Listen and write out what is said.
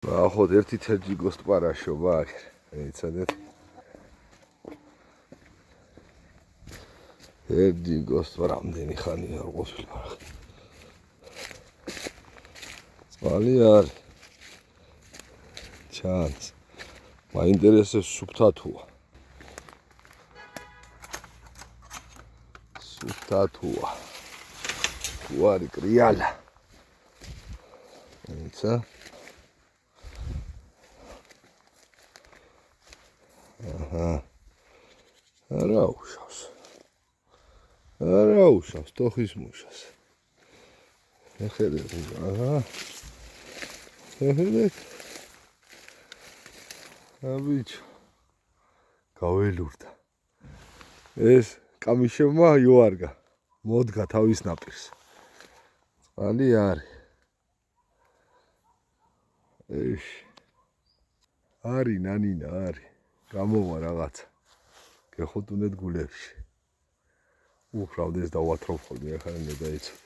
ნახოთ ერთი თერჯიგოს ტყარაშო ბაგ. ეცადეთ. თერჯიგოს რამდენი ხანი არ ყოფილი ბაგ. წყალი არის. ჩანს. მაინტერესებს სუფთათუა. სუფთათუა. თუ არის კრიალა. ეცა. არა უშავს. არა უშავს თოხის მუშას. ხედეთ, აჰა. ხედეთ. აბიჩო. გაველურდა. ეს კამიშევმა იოარგა. მოდგა თავის ნაპირს. წყალი არის. ეშ. არის ნანინა არის. გამოვა რაღაცა. გეხუტუნეთ გულებში. უხრავდეს დავათრობ ხოლმე ახლა მე დაიცვა.